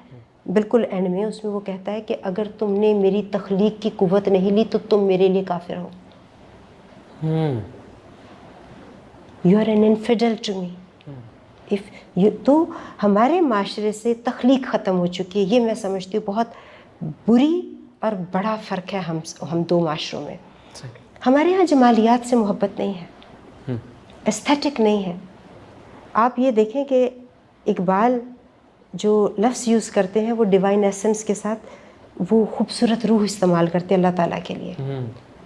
بالکل اینڈ میں اس میں وہ کہتا ہے کہ اگر تم نے میری تخلیق کی قوت نہیں لی تو تم میرے لیے کافر ہو. You are an infidel to me. تو ہمارے معاشرے سے تخلیق ختم ہو چکی ہے. یہ میں سمجھتی ہوں بہت بری اور بڑا فرق ہے ہم دو معاشروں میں. ہمارے ہاں جمالیات سے محبت نہیں ہے, ایستھیٹک نہیں ہے. آپ یہ دیکھیں کہ اقبال جو لفظ یوز کرتے ہیں وہ ڈیوائن ایسنس کے ساتھ وہ خوبصورت روح استعمال کرتے ہیں اللہ تعالیٰ کے لیے.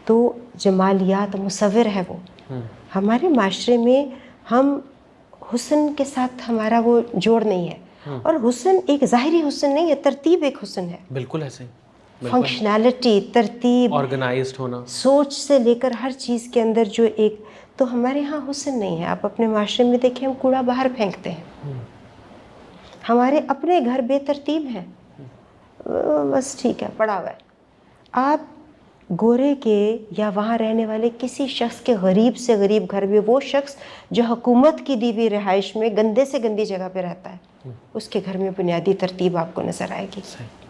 تو جمالیات مصور ہے وہ. ہمارے معاشرے میں ہم حسن کے ساتھ ہمارا وہ جوڑ نہیں ہے. اور حسن ایک ظاہری حسن نہیں ہے, ترتیب ایک حسن ہے. بالکل ایسے, فنکشنالٹی, ترتیب, آرگنائزڈ ہونا, سوچ سے لے کر ہر چیز کے اندر جو ایک, تو ہمارے ہاں حسن نہیں ہے. آپ اپنے معاشرے میں دیکھیں, ہم کوڑا باہر پھینکتے ہیں. ہمارے اپنے گھر بے ترتیب ہیں, بس ٹھیک ہے پڑا ہوا ہے. آپ گورے کے یا وہاں رہنے والے کسی شخص کے غریب سے غریب گھر میں, وہ شخص جو حکومت کی دی ہوئی رہائش میں گندے سے گندی جگہ پہ رہتا ہے, اس کے گھر میں بنیادی ترتیب آپ کو نظر آئے گی.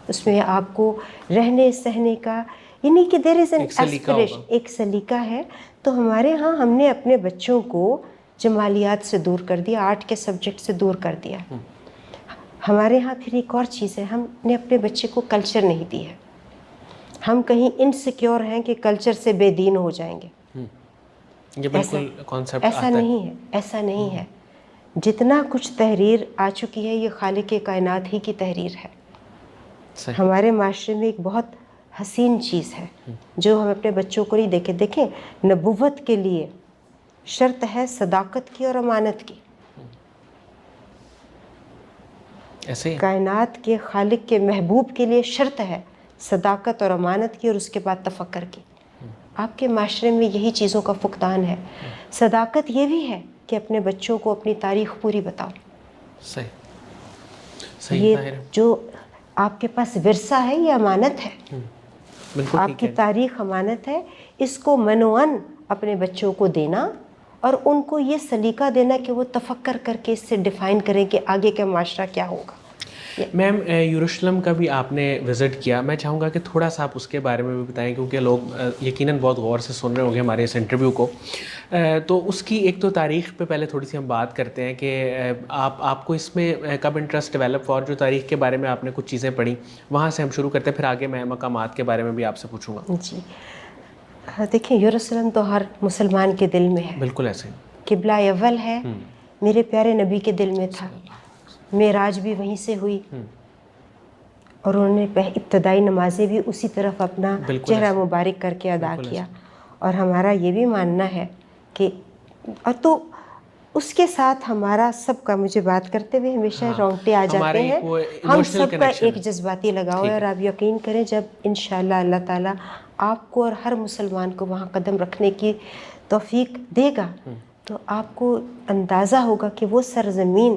اس میں آپ کو رہنے سہنے کا, یعنی کہ دیر از این ایسپریشن, ایک سلیقہ ہے. تو ہمارے ہاں ہم نے اپنے بچوں کو جمالیات سے دور کر دیا, آرٹ کے سبجیکٹ سے دور کر دیا. ہمارے ہاں پھر ایک اور چیز ہے, ہم نے اپنے بچے کو کلچر نہیں دی ہے. ہم کہیں انسیکیور ہیں کہ کلچر سے بے دین ہو جائیں گے. یہ بالکل کانسیپٹ ایسا نہیں ہے, ایسا نہیں ہے. جتنا کچھ تحریر آ چکی ہے یہ خالق کائنات ہی کی تحریر ہے. ہمارے معاشرے میں ایک بہت حسین چیز ہے جو ہم اپنے بچوں کو نہیں دیکھیں. دیکھیں, نبوت کے لیے شرط ہے صداقت کی اور امانت کی. ایسے کائنات کے خالق کے محبوب کے لیے شرط ہے صداقت اور امانت کی, اور اس کے بعد تفکر کی. آپ کے معاشرے میں یہی چیزوں کا فقدان ہے. صداقت یہ بھی ہے کہ اپنے بچوں کو اپنی تاریخ پوری بتاؤ. یہ جو آپ کے پاس ورثہ ہے یہ امانت ہے, آپ کی تاریخ امانت ہے. اس کو منوعاً اپنے بچوں کو دینا اور ان کو یہ سلیقہ دینا کہ وہ تفکر کر کے اس سے ڈیفائن کریں کہ آگے کا معاشرہ کیا ہوگا. میم, یروشلم کا بھی آپ نے وزٹ کیا, میں چاہوں گا کہ تھوڑا سا آپ اس کے بارے میں بھی بتائیں, کیونکہ لوگ یقیناً بہت غور سے سن رہے ہوں گے ہمارے اس انٹرویو کو. تو اس کی ایک تو تاریخ پہ پہلے تھوڑی سی ہم بات کرتے ہیں کہ آپ کو اس میں کب انٹرسٹ ڈیولپ ہوا, اور جو تاریخ کے بارے میں آپ نے کچھ چیزیں پڑھی وہاں سے ہم شروع کرتے ہیں, پھر آگے میں مقامات کے بارے میں بھی آپ سے پوچھوں گا. جی دیکھیں, یروشلم تو ہر مسلمان کے دل میں ہے. بالکل ایسے, قبلہ اول ہے, میرے پیارے نبی کے دل میں تھا. معراج بھی وہیں سے ہوئی, اور انہوں نے ابتدائی نمازیں بھی اسی طرف اپنا چہرہ مبارک کر کے ادا کیا. اور ہمارا یہ بھی ماننا ہے کہ, اور تو اس کے ساتھ ہمارا سب کا, مجھے بات کرتے ہوئے ہمیشہ رونگٹے آ جاتے ہیں, ہم سب کا ایک جذباتی لگاؤ ہے. اور آپ یقین کریں جب انشاءاللہ اللہ تعالیٰ آپ کو اور ہر مسلمان کو وہاں قدم رکھنے کی توفیق دے گا تو آپ کو اندازہ ہوگا کہ وہ سرزمین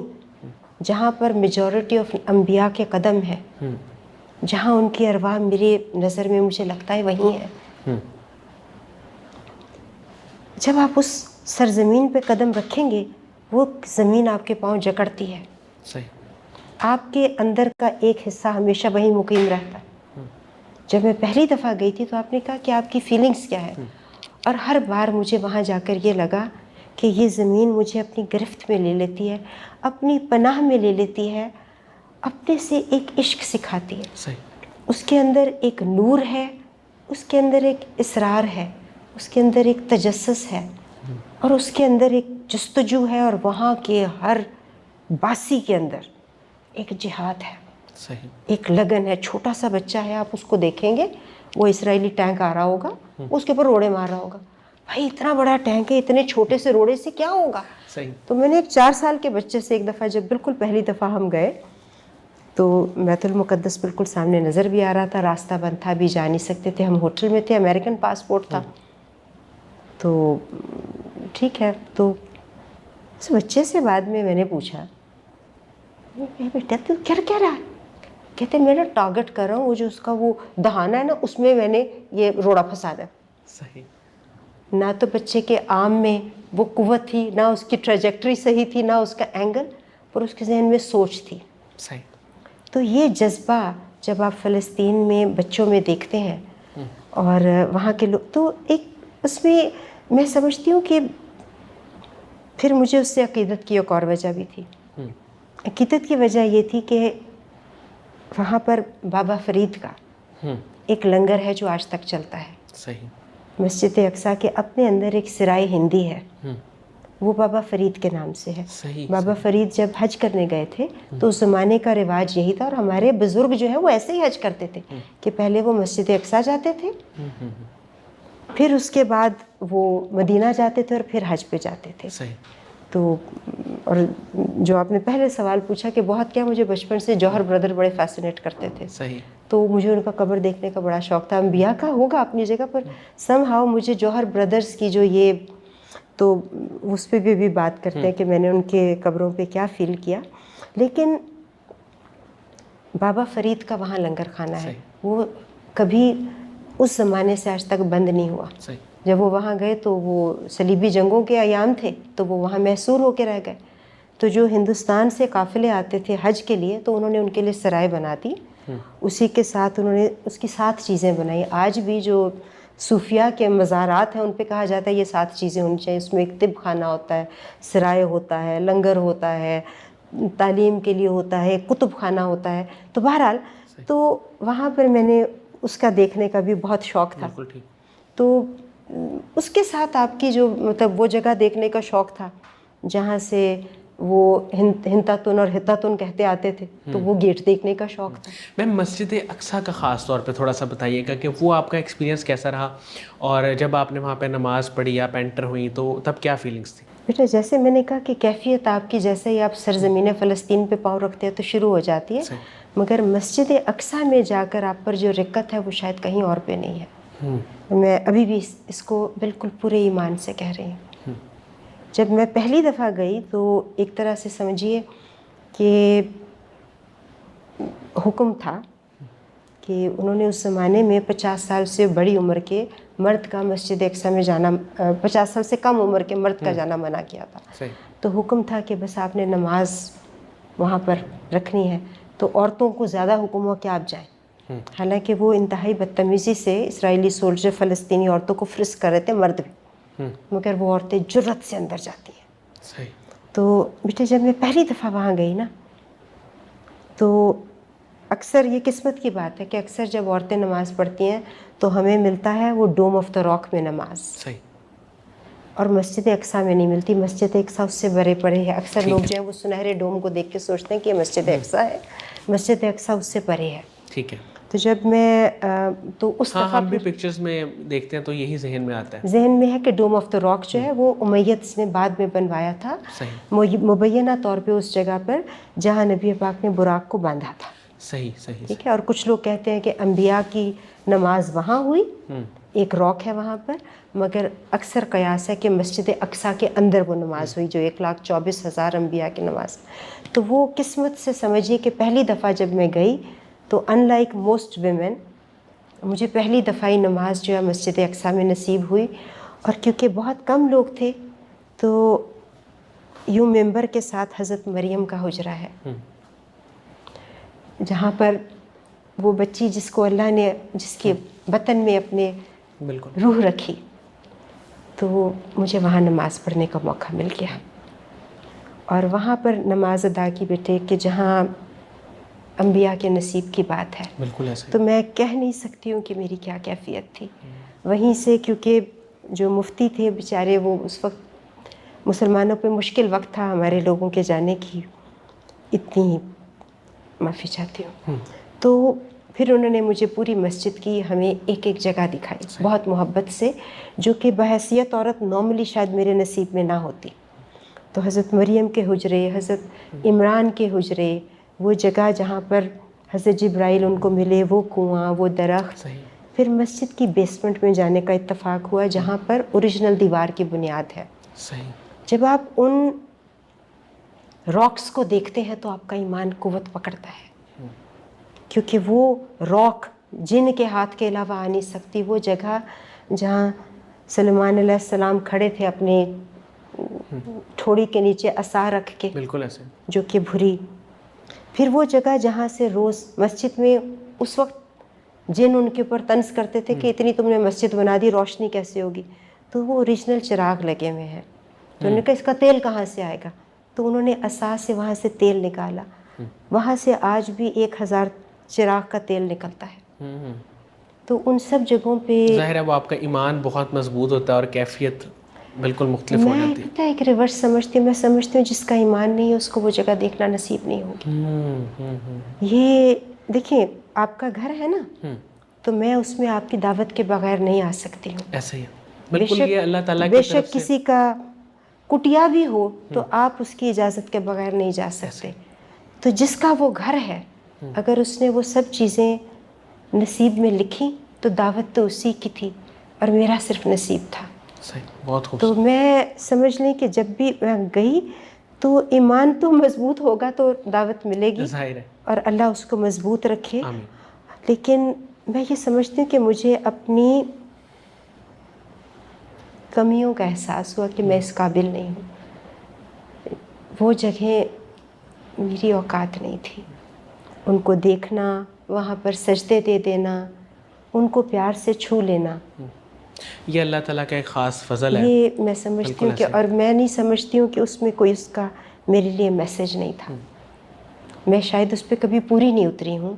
جہاں پر میجورٹی آف انبیاء کے قدم ہے, جہاں ان کی ارواح میری نظر میں مجھے لگتا ہے وہیں ہے. جب آپ اس سرزمین پہ قدم رکھیں گے وہ زمین آپ کے پاؤں جکڑتی ہے. آپ کے اندر کا ایک حصہ ہمیشہ وہیں مقیم رہتا ہے. جب میں پہلی دفعہ گئی تھی تو آپ نے کہا کہ آپ کی فیلنگز کیا ہے, اور ہر بار مجھے وہاں جا کر یہ لگا کہ یہ زمین مجھے اپنی گرفت میں لے لیتی ہے, اپنی پناہ میں لے لیتی ہے, اپنے سے ایک عشق سکھاتی ہے. اس کے اندر ایک نور ہے, اس کے اندر ایک اسرار ہے, اس کے اندر ایک تجسس ہے, اور اس کے اندر ایک جستجو ہے, اور وہاں کے ہر باسی کے اندر ایک جہاد ہے, صحیح. ایک لگن ہے. چھوٹا سا بچہ ہے, آپ اس کو دیکھیں گے, وہ اسرائیلی ٹینک آ رہا ہوگا, اس کے اوپر روڑے مار رہا ہوگا. بھائی اتنا بڑا ٹینک ہے, اتنے چھوٹے سے روڑے سے کیا ہوگا؟ صحیح. تو میں نے ایک 4 سال کے بچے سے ایک دفعہ, جب بالکل پہلی دفعہ ہم گئے تو بیت المقدس بالکل سامنے نظر بھی آ رہا تھا, راستہ بند تھا, ابھی جا نہیں سکتے تھے, ہم ہوٹل میں تھے, امریکن پاسپورٹ تھا. تو ٹھیک ہے, تو اس بچے سے بعد میں نے پوچھا, بیٹا تو کیا رہا ہے؟ کہتے میں نا ٹارگٹ کر رہا ہوں, وہ جو اس کا وہ دہانہ ہے نا, اس میں نے یہ روڑا پھنسانا ہے. صحیح. نہ تو بچے کے آرم میں وہ قوت تھی, نہ اس کی ٹریجیکٹری صحیح تھی, نہ اس کا اینگل, پر اس کے ذہن میں سوچ تھی. صحیح. تو یہ جذبہ جب آپ فلسطین میں بچوں میں دیکھتے ہیں اور وہاں کے لوگ, تو ایک اس میں میں سمجھتی ہوں کہ پھر مجھے اس سے عقیدت کی ایک اور وجہ بھی تھی. عقیدت کی وجہ یہ تھی کہ وہاں پر بابا فرید کا ایک لنگر ہے جو آج تک چلتا ہے. صحیح. مسجد اقصیٰ کے اپنے اندر ایک سرائے ہندی ہے, وہ بابا فرید کے نام سے ہے. صحیح. بابا فرید جب حج کرنے گئے تھے تو اس زمانے کا رواج یہی تھا, اور ہمارے بزرگ جو ہیں وہ ایسے ہی حج کرتے تھے کہ پہلے وہ مسجد اقصیٰ جاتے تھے, پھر اس کے بعد وہ مدینہ جاتے تھے, اور پھر حج پہ جاتے تھے. صحیح. تو اور جو آپ نے پہلے سوال پوچھا کہ بہت کیا, مجھے بچپن سے جوہر بردر بڑے فیسینیٹ کرتے تھے. صحیح. تو مجھے ان کا قبر دیکھنے کا بڑا شوق تھا. انبیاء کا ہوگا اپنی جگہ پر, سم ہاؤ مجھے جوہر بردرز کی جو یہ, تو اس پہ بھی بات کرتے ہیں کہ میں نے ان کے قبروں پہ کیا فیل کیا. لیکن بابا فرید کا وہاں لنگر خانہ ہے, وہ کبھی اس زمانے سے آج تک بند نہیں ہوا. صحیح. جب وہ وہاں گئے تو وہ صلیبی جنگوں کے ایام تھے, تو وہ وہاں محصور ہو کے رہ گئے. تو جو ہندوستان سے قافلے آتے تھے حج کے لیے, تو انہوں نے ان کے لیے سرائے بنا دی. اسی کے ساتھ انہوں نے اس کی 7 چیزیں بنائی. آج بھی جو صوفیاء کے مزارات ہیں ان پہ کہا جاتا ہے یہ 7 چیزیں ہونی چاہیے. اس میں ایک طب خانہ ہوتا ہے, سرائے ہوتا ہے, لنگر ہوتا ہے, تعلیم کے لیے ہوتا ہے, کتب خانہ ہوتا ہے. تو بہرحال تو وہاں پر میں نے اس کا دیکھنے کا بھی بہت شوق تھا. تو اس کے ساتھ آپ کی جو مطلب وہ جگہ دیکھنے کا شوق تھا جہاں سے وہ ہنتاتن اور ہتاتن کہتے آتے تھے, تو وہ گیٹ دیکھنے کا شوق تھا. میم مسجد اقصیٰ کا خاص طور پہ تھوڑا سا بتائیے گا کہ وہ آپ کا ایکسپیرینس کیسا رہا, اور جب آپ نے وہاں پہ نماز پڑھی, آپ انٹر ہوئیں, تو تب کیا فیلنگس تھی؟ بیٹا جیسے میں نے کہا کہ کیفیت آپ کی جیسے ہی آپ سرزمین فلسطین پہ پاؤں رکھتے ہیں تو شروع ہو جاتی ہے, مگر مسجد اقصیٰ میں جا کر آپ پر جو رقت ہے وہ شاید کہیں اور پہ نہیں ہے. میں ابھی بھی اس کو بالکل پورے ایمان سے کہہ رہی ہوں. جب میں پہلی دفعہ گئی تو ایک طرح سے سمجھیے کہ حکم تھا کہ انہوں نے اس زمانے میں 50 سال سے بڑی عمر کے مرد کا مسجد اقصیٰ میں جانا, 50 سال سے کم عمر کے مرد کا جانا منع کیا تھا. تو حکم تھا کہ بس آپ نے نماز وہاں پر رکھنی ہے. تو عورتوں کو زیادہ حکم ہوا کہ آپ جائیں. حالانکہ وہ انتہائی بدتمیزی سے اسرائیلی سولجر فلسطینی عورتوں کو فرسک کر رہے تھے, مرد بھی, مگر وہ عورتیں جرأت سے اندر جاتی ہیں. تو بیٹے جب میں پہلی دفعہ وہاں گئی نا, تو اکثر یہ قسمت کی بات ہے کہ اکثر جب عورتیں نماز پڑھتی ہیں تو ہمیں ملتا ہے وہ ڈوم آف دا راک میں نماز, اور مسجد اقصیٰ میں نہیں ملتی. مسجد اقصیٰ اس سے بڑے پڑے ہے. اکثر لوگ جو ہیں وہ سنہرے ڈوم کو دیکھ کے سوچتے ہیں کہ یہ مسجد اقصیٰ ہے. مسجد اقصیٰ اس سے پرے ہے. ٹھیک ہے. تو جب میں تو اس دفعہ ہم بھی پکچرز میں دیکھتے ہیں تو یہی ذہن میں آتا ہے. ذہن میں ہے کہ ڈوم آف دا راک جو ہے وہ امیت نے بعد میں بنوایا تھا, مبینہ طور پہ اس جگہ پر جہاں نبی پاک نے براق کو باندھا تھا. صحیح. ٹھیک ہے. اور کچھ لوگ کہتے ہیں کہ انبیاء کی نماز وہاں ہوئی, ایک راک ہے وہاں پر, مگر اکثر قیاس ہے کہ مسجد اقصیٰ کے اندر وہ نماز ہوئی جو 1,24,000 انبیاء کی نماز. تو وہ قسمت سے سمجھیے کہ پہلی دفعہ جب میں گئی تو ان لائک موسٹ ویمن مجھے پہلی دفعہ نماز جو ہے مسجد اقصیٰ میں نصیب ہوئی. اور کیونکہ بہت کم لوگ تھے تو یوں ممبر کے ساتھ حضرت مریم کا حجرہ ہے, جہاں پر وہ بچی جس کو اللہ نے جس کے بطن میں اپنے روح رکھی, تو مجھے وہاں نماز پڑھنے کا موقع مل گیا. اور وہاں پر نماز ادا کی بیٹے کہ جہاں انبیاء کے نصیب کی بات ہے. بالکل ایسا. تو میں کہہ نہیں سکتی ہوں کہ میری کیا کیفیت تھی. وہیں سے کیونکہ جو مفتی تھے بیچارے وہ اس وقت مسلمانوں پہ مشکل وقت تھا ہمارے لوگوں کے جانے کی, اتنی معافی چاہتی ہوں. تو پھر انہوں نے مجھے پوری مسجد کی ہمیں ایک ایک جگہ دکھائی بہت محبت سے، جو کہ بحیثیت عورت نارملی شاید میرے نصیب میں نہ ہوتی. تو حضرت مریم کے حجرے، حضرت عمران کے حجرے، وہ جگہ جہاں پر حضرت جبرائیل ان کو ملے، وہ کنواں، وہ درخت. صحیح. پھر مسجد کی بیسمنٹ میں جانے کا اتفاق ہوا جہاں پر اوریجنل دیوار کی بنیاد ہے. صحیح. جب آپ ان راکس کو دیکھتے ہیں تو آپ کا ایمان قوت پکڑتا ہے، کیونکہ وہ راک جن کے ہاتھ کے علاوہ آ نہیں سکتی. وہ جگہ جہاں سلیمان علیہ السلام کھڑے تھے اپنے ٹھوڑی کے نیچے عصا رکھ کے، بالکل ایسے. جو کہ بھری. پھر وہ جگہ جہاں سے روز مسجد میں اس وقت جن ان کے اوپر طنز کرتے تھے کہ اتنی تم نے مسجد بنا دی، روشنی کیسے ہوگی؟ تو وہ اوریجنل چراغ لگے ہوئے ہیں. تو انہوں نے کہا اس کا تیل کہاں سے آئے گا؟ تو انہوں نے عصا سے وہاں سے تیل نکالا. وہاں سے آج بھی 1000 چراغ کا تیل نکلتا ہے. تو ان سب جگہوں پہ ظاہر ہے وہ آپ کا ایمان بہت مضبوط ہوتا ہے اور کیفیت بالکل مختلف ہو میں جاتی ہے. پتہ ہے ایک ریورس سمجھتی ہوں. میں سمجھتی ہوں جس کا ایمان نہیں ہے اس کو وہ جگہ دیکھنا نصیب نہیں ہوگی. یہ دیکھیں آپ کا گھر ہے نا، تو میں اس میں آپ کی دعوت کے بغیر نہیں آ سکتی ہوں. ایسے ہی بالکل. یہ اللہ تعالیٰ بے کی طرف شک سے کسی کا کٹیا بھی ہو تو آپ اس کی اجازت کے بغیر نہیں جا سکتے. تو جس کا وہ گھر ہے، اگر اس نے وہ سب چیزیں نصیب میں لکھی تو دعوت تو اسی کی تھی اور میرا صرف نصیب تھا. صحیح. بہت تو خوبصورت. میں سمجھ لیں کہ جب بھی میں گئی تو ایمان تو مضبوط ہوگا تو دعوت ملے گی، ظاہر ہے. اور اللہ اس کو مضبوط رکھے. آمین. لیکن میں یہ سمجھتی ہوں کہ مجھے اپنی کمیوں کا احساس ہوا کہ میں اس قابل نہیں ہوں. وہ جگہیں میری اوقات نہیں تھی. ان کو دیکھنا، وہاں پر سجدے دے دینا، ان کو پیار سے چھو لینا، یہ اللہ تعالیٰ کا ایک خاص فضل ہے. یہ میں سمجھتی بالکل ہوں کہ، ایسے. اور میں نہیں سمجھتی ہوں کہ اس میں کوئی اس کا میرے لیے میسج نہیں تھا. میں شاید اس پہ کبھی پوری نہیں اتری ہوں،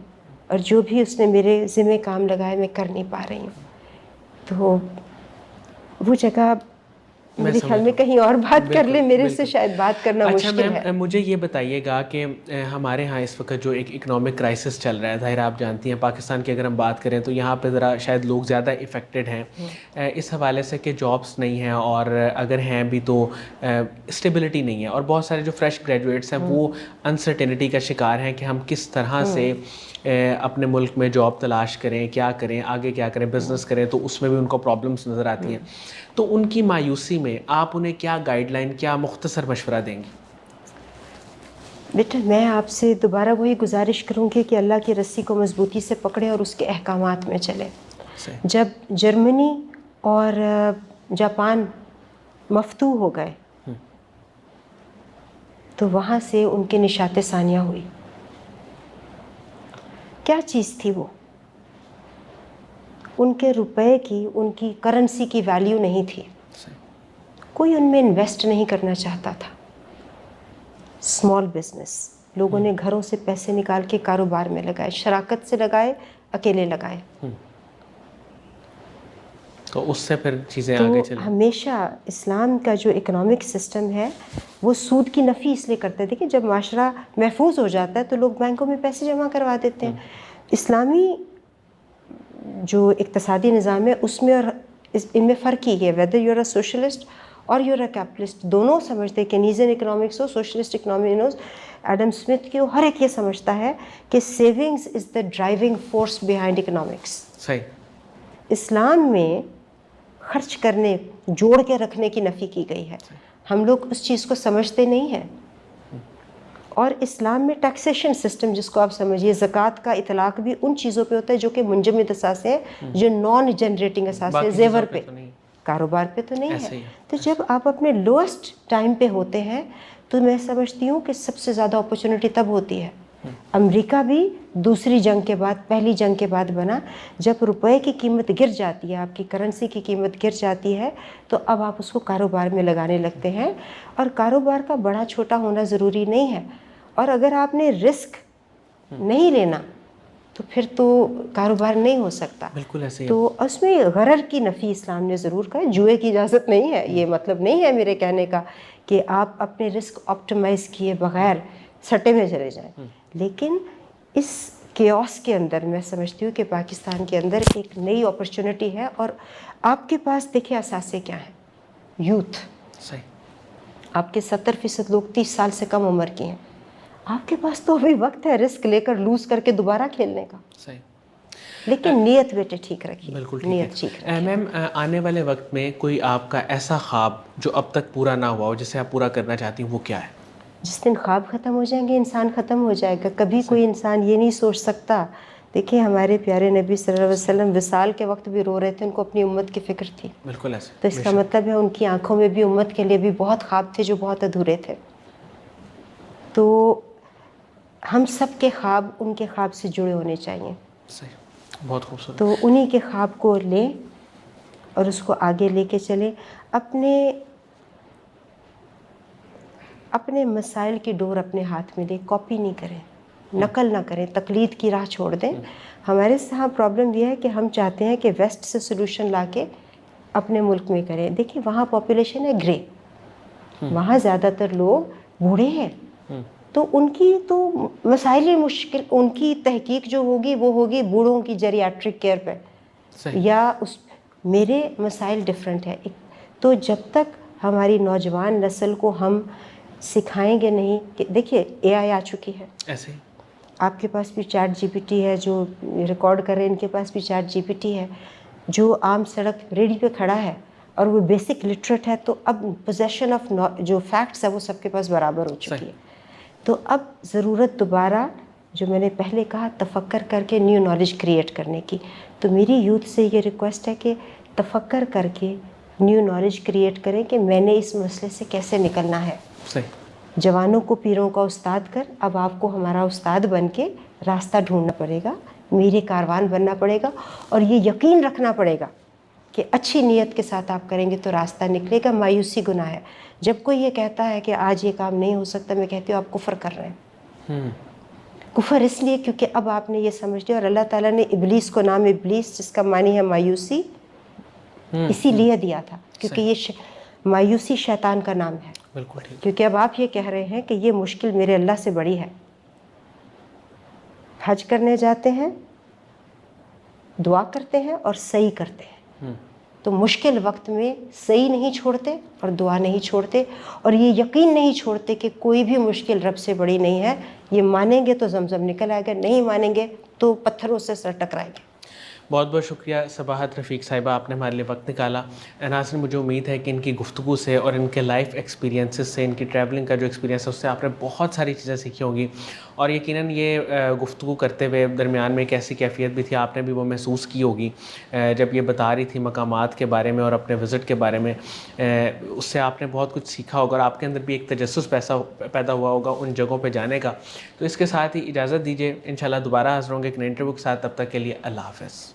اور جو بھی اس نے میرے ذمہ کام لگائے میں کر نہیں پا رہی ہوں. تو وہ جگہ میرے خیال میں کہیں اور بات کر لیں، میرے سے شاید بات کرنا اچھا مشکل ہے. میم، مجھے یہ بتائیے گا کہ ہمارے ہاں اس وقت جو ایک اکنامک کرائسس چل رہا ہے، ظاہر آپ جانتی ہیں پاکستان کی اگر ہم بات کریں تو یہاں پہ ذرا شاید لوگ زیادہ افیکٹڈ ہیں اس حوالے سے کہ جابس نہیں ہیں، اور اگر ہیں بھی تو اسٹیبلٹی نہیں ہے، اور بہت سارے جو فریش گریجویٹس ہیں وہ انسرٹینٹی کا شکار ہیں کہ ہم کس طرح سے اپنے ملک میں جاب تلاش کریں، کیا کریں، آگے کیا کریں، بزنس کریں، تو اس میں بھی ان کو پرابلمس نظر آتی ہیں. تو ان کی مایوسی میں آپ انہیں کیا گائیڈ لائن، کیا مختصر مشورہ دیں گی؟ بیٹا میں آپ سے دوبارہ وہی گزارش کروں گی کہ اللہ کی رسی کو مضبوطی سے پکڑے اور اس کے احکامات میں چلے. جب جرمنی اور جاپان مفتوح ہو گئے تو وہاں سے ان کے نشاط ثانیہ ہوئی. کیا چیز تھی وہ؟ ان کے روپے کی، ان کی کرنسی کی ویلیو نہیں تھی. کوئی ان میں انویسٹ نہیں کرنا چاہتا تھا. اسمال بزنس، لوگوں نے گھروں سے پیسے نکال کے کاروبار میں لگائے، شراکت سے لگائے، اکیلے لگائے. تو اس سے پھر چیزیں تو آگے چلیں. ہمیشہ اسلام کا جو اکنامک سسٹم ہے وہ سود کی نفی اس لیے کرتے تھے کہ جب معاشرہ محفوظ ہو جاتا ہے تو لوگ بینکوں میں پیسے جمع کروا دیتے ہیں. اسلامی جو اقتصادی نظام ہے اس میں اور ان میں فرق ہی ہے. Whether you are a socialist اور یو آر اے کیپٹلسٹ، دونوں سمجھتے ہیں. کینیزین اکنامکس ہو، سوشلسٹ اکنامکس، ایڈم اسمتھ کی ہو، ہر ایک یہ سمجھتا ہے کہ savings is the driving force behind economics. صحیح. اسلام میں خرچ کرنے، جوڑ کے رکھنے کی نفی کی گئی ہے. ہم لوگ اس چیز کو سمجھتے نہیں ہیں. اور اسلام میں ٹیکسیشن سسٹم جس کو آپ سمجھیے، زکوٰۃ کا اطلاق بھی ان چیزوں پہ ہوتا ہے جو کہ منجمد اثاثے ہیں، جو نان جنریٹنگ اثاثے ہیں، زیور پہ، کاروبار پہ تو نہیں ہے. تو جب آپ اپنے لوئسٹ ٹائم پہ ہوتے ہیں تو میں سمجھتی ہوں کہ سب سے زیادہ اپرچونٹی تب ہوتی ہے. امریکہ بھی دوسری جنگ کے بعد، پہلی جنگ کے بعد بنا. جب روپے کی قیمت گر جاتی ہے، آپ کی کرنسی کی قیمت گر جاتی ہے، تو اب آپ اس کو کاروبار میں لگانے لگتے ہیں. اور کاروبار کا بڑا چھوٹا ہونا ضروری نہیں ہے. اور اگر آپ نے رسک نہیں لینا تو پھر تو کاروبار نہیں ہو سکتا. بالکل ایسے ہی. تو اس میں غرر کی نفی اسلام نے ضرور کہا ہے. جوئے کی اجازت نہیں ہے. یہ مطلب نہیں ہے میرے کہنے کا کہ آپ اپنے رسک آپٹیمائز کیے بغیر سٹے میں چلے جائیں. لیکن اس کیوس کے اندر میں سمجھتی ہوں کہ پاکستان کے اندر ایک نئی اپرچونٹی ہے. اور آپ کے پاس دیکھیں اثاثے کیا ہیں؟ یوتھ. صحیح. آپ کے 70% لوگ 30 سال سے کم عمر کے ہیں. آپ کے پاس تو ابھی وقت ہے رسک لے کر لوز کر کے دوبارہ کھیلنے کا. صحیح. لیکن نیت بیٹے ٹھیک رکھیے. بالکل نیت ٹھیک ٹھیک ہے. میم آنے والے وقت میں کوئی آپ کا ایسا خواب جو اب تک پورا نہ ہوا ہو جسے آپ پورا کرنا چاہتی ہیں، وہ کیا ہے؟ جس دن خواب ختم ہو جائیں گے انسان ختم ہو جائے گا. کبھی کوئی انسان یہ نہیں سوچ سکتا. دیکھیں ہمارے پیارے نبی صلی اللہ علیہ وسلم وصال کے وقت بھی رو رہے تھے، ان کو اپنی امت کی فکر تھی. بالکل ایسے. تو اس کا مطلب ہے ان کی آنکھوں میں بھی امت کے لیے بھی بہت خواب تھے جو بہت ادھورے تھے. تو ہم سب کے خواب ان کے خواب سے جڑے ہونے چاہیے. صحیح. بہت خوبصورت. تو انہی کے خواب کو لیں اور اس کو آگے لے کے چلیں. اپنے مسائل کی ڈور اپنے ہاتھ میں لیں. کاپی نہیں کریں، نقل نہ کریں، تقلید کی راہ چھوڑ دیں. ہمارے یہاں پرابلم یہ ہے کہ ہم چاہتے ہیں کہ ویسٹ سے سلوشن لا کے اپنے ملک میں کریں. دیکھیں وہاں پاپولیشن ہے گرے، وہاں زیادہ تر لوگ بوڑھے ہیں. تو ان کی تو مسائل ہی مشکل، ان کی تحقیق جو ہوگی وہ ہوگی بوڑھوں کی جیریاٹرک کیئر پہ. یا میرے مسائل ڈیفرنٹ ہے. تو جب تک ہماری نوجوان نسل کو ہم سکھائیں گے نہیں کہ دیکھیے اے آئی آ چکی ہے. ایسے آپ کے پاس بھی چیٹ جی پی ٹی ہے، جو ریکارڈ کر رہے ہیں ان کے پاس بھی چیٹ جی پی ٹی ہے. جو عام سڑک ریڑھی پہ کھڑا ہے اور وہ بیسک لٹریٹ ہے، تو اب پوزیشن آف جو فیکٹس ہے وہ سب کے پاس برابر ہو چکی ہے. تو اب ضرورت دوبارہ جو میں نے پہلے کہا تفکر کر کے نیو نالج کریٹ کرنے کی. تو میری یوتھ سے یہ ریکویسٹ ہے کہ تفکر کر کے نیو نالج کریٹ کریں کہ میں نے اس مسئلے سے کیسے نکلنا ہے. صحیح. جوانوں کو پیروں کا استاد کر اب آپ کو ہمارا استاد بن کے راستہ ڈھونڈنا پڑے گا، میرے کاروان بننا پڑے گا. اور یہ یقین رکھنا پڑے گا کہ اچھی نیت کے ساتھ آپ کریں گے تو راستہ نکلے گا. مایوسی گناہ ہے. جب کوئی یہ کہتا ہے کہ آج یہ کام نہیں ہو سکتا، میں کہتی ہوں آپ کفر کر رہے ہیں. کفر اس لیے کیونکہ اب آپ نے یہ سمجھ لیا. اور اللہ تعالیٰ نے ابلیس کو نام ابلیس جس کا معنی ہے مایوسی اسی لیے دیا تھا کیونکہ یہ مایوسی شیطان کا نام ہے. بالکل ٹھیک. کیونکہ اب آپ یہ کہہ رہے ہیں کہ یہ مشکل میرے اللہ سے بڑی ہے. حج کرنے جاتے ہیں، دعا کرتے ہیں اور صحیح کرتے ہیں. تو مشکل وقت میں صحیح نہیں چھوڑتے اور دعا نہیں چھوڑتے، اور یہ یقین نہیں چھوڑتے کہ کوئی بھی مشکل رب سے بڑی نہیں ہے. یہ مانیں گے تو زمزم نکل آئے گا، نہیں مانیں گے تو پتھروں سے سر ٹکرائیں گے. بہت بہت شکریہ صباحت رفیق صاحبہ، آپ نے ہمارے لیے وقت نکالا. ناظرین مجھے امید ہے کہ ان کی گفتگو سے اور ان کے لائف ایکسپیرینسز سے، ان کی ٹریولنگ کا جو ایکسپیرینس ہے اس سے آپ نے بہت ساری چیزیں سیکھی ہوں گی. اور یقیناً یہ گفتگو کرتے ہوئے درمیان میں ایک ایسی کیفیت بھی تھی، آپ نے بھی وہ محسوس کی ہوگی جب یہ بتا رہی تھی مقامات کے بارے میں اور اپنے وزٹ کے بارے میں. اس سے آپ نے بہت کچھ سیکھا ہوگا اور آپ کے اندر بھی ایک تجسس پیدا ہوا ہوگا ان جگہوں پہ جانے کا. تو اس کے ساتھ ہی اجازت دیجیے، انشاءاللہ دوبارہ حاضر ہوں گے ایک نئے انٹرویو کے ساتھ. تب تک کے لیے اللہ حافظ.